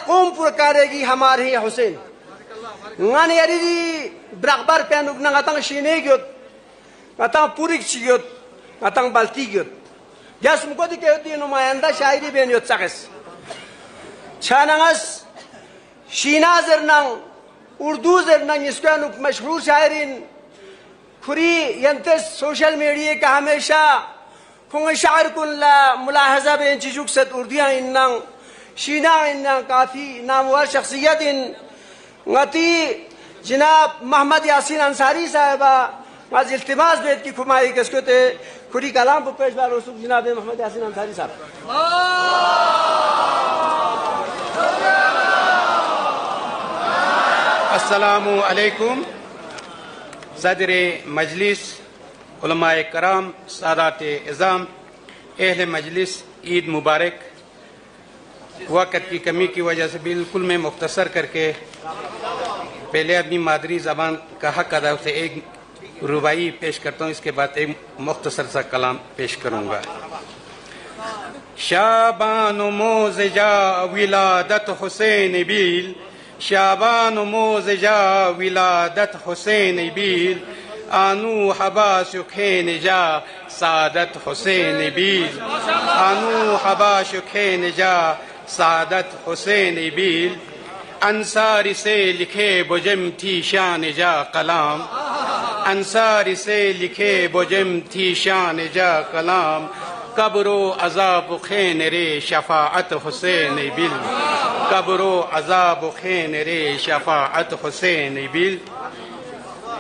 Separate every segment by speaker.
Speaker 1: قوم پر کرے گی ہمارے حسین غان یری برابر پینوک نغتان شینے گیوت غتان پورک چیوت غتان بلتی گیوت جسم کو دی کہ نمائندہ شاعری بین یوت سقس چھانغس شینا زرنان اردو زرنان اس کو مشہور شاعرین کھری ینتس سوشل میڈیا کا ہمیشہ کھنگ شاعر کن لا ملاحظہ بین چیزوک ست اردیاں انن شینا انن کافی نامور شخصیت ان غتی جناب محمد یاسین انصاری صاحبہ از التماس بیت کی کھمائی کس کو تے کھری کلام پر پیش بار رسول جناب محمد یاسین انصاری صاحب
Speaker 2: السلام علیکم صدر مجلس علماء کرام سادات اعظام اہل مجلس عید مبارک وقت کی کمی کی وجہ سے بالکل میں مختصر کر کے پہلے اپنی مادری زبان کا حق ادا سے ایک رباعی پیش کرتا ہوں اس کے بعد ایک مختصر سا کلام پیش کروں گا شعبان موزجا ولادت حسین بیل شعبان موزجا ولادت حسین بیل آنو حباس کھین جا سعادت حسین بیل آنو حباس کھین جا سعادت حسین بیل انصار سے لکھے بجم تھی شان جا کلام انصار سے لکھے بجم تھی شان جا کلام قبر و عذاب خین رے شفاعت حسین بیل قبر و عذاب خین رے شفاعت حسین بیل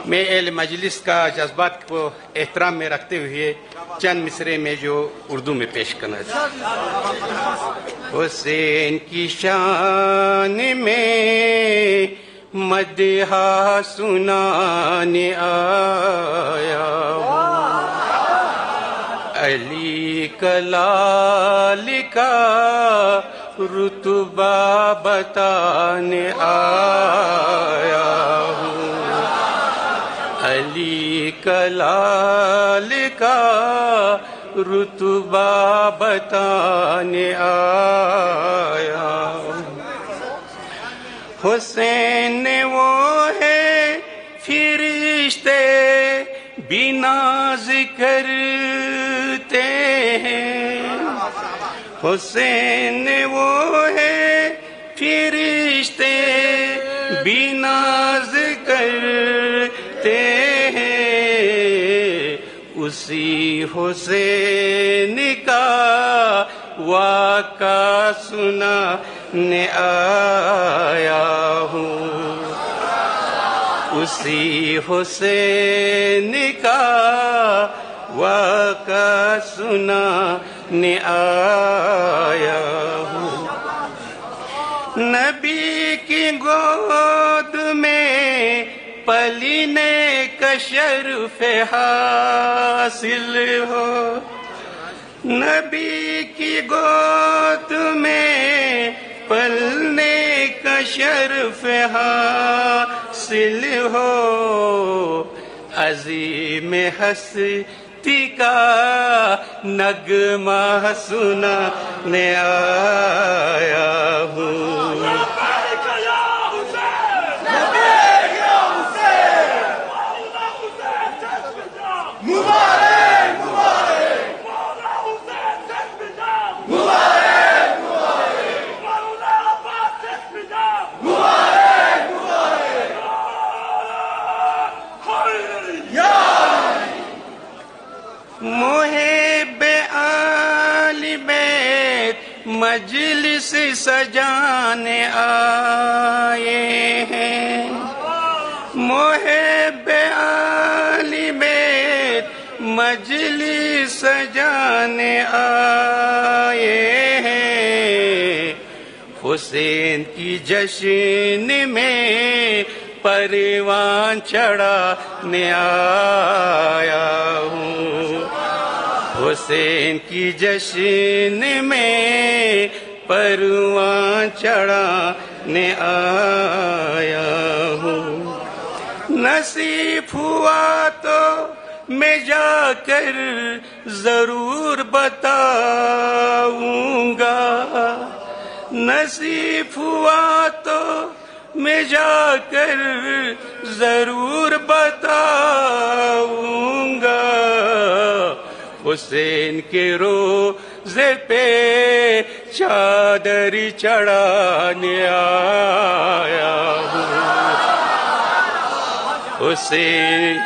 Speaker 2: میں اہل مجلس کا جذبات کو احترام میں رکھتے ہوئے چند مصرے میں جو اردو میں پیش کرنا چاہتا حسین کی شان میں مدحہ سنانے آیا ہوں علی کلال کا رتبہ بتانے آیا ہوں علی کلال کا رتبہ بتانے آیا حسین وہ ہے فرشتے بناز کرتے ہیں حسین وہ ہے فرشتے بناز کرتے ہیں اسی حسین کا واقعہ سنانے آیا ہوں اسی حسین کا واقعہ سنانے آیا ہوں نبی کی گود میں پلینے کا شرف حاصل ہو نبی کی گود میں پلنے کا شرف حاصل ہو عظیم ہستی کا نغمہ سنانے آیا ہوں محب آل بیت مجلس سجانے آئے ہیں محب آل بیت مجلس سجانے آئے ہیں حسین کی جشن میں پروان چڑھانے آیا ہوں حسین کی جشن میں پروان چڑھانے آیا ہوں نصیب ہوا تو میں جا کر ضرور بتاؤں گا نصیب ہوا تو میں جا کر ضرور بتاؤں گا، حسین کے روضے پہ چادر چڑھانے آیا ہوں، حسین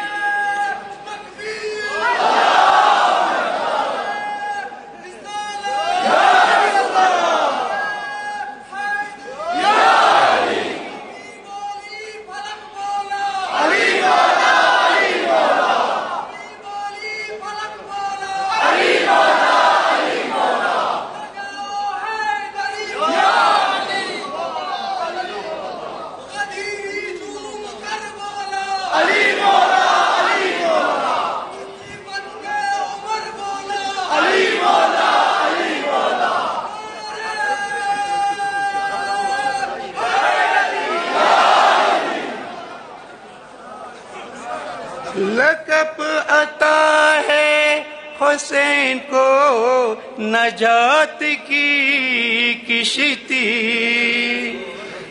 Speaker 2: لقب عطا ہے حسین کو نجات کی کشتی،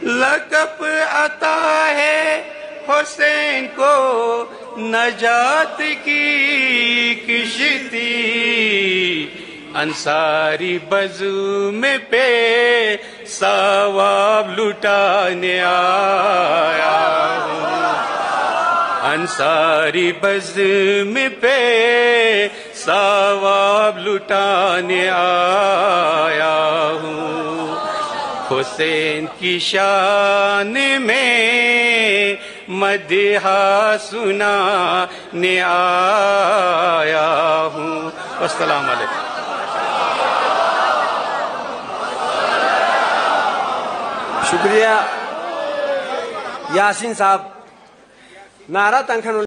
Speaker 2: لقب عطا ہے حسین کو نجات کی کشتی، انصاری بزم پہ ثواب لٹانے آیا ہوں، انصاری بزم پہ ثواب لٹانے آیا ہوں، حسین کی شان میں مدحہ سنانے آیا ہوں۔ السلام علیکم۔
Speaker 1: شکریہ یاسین صاحب۔ نعرہ تنخواہ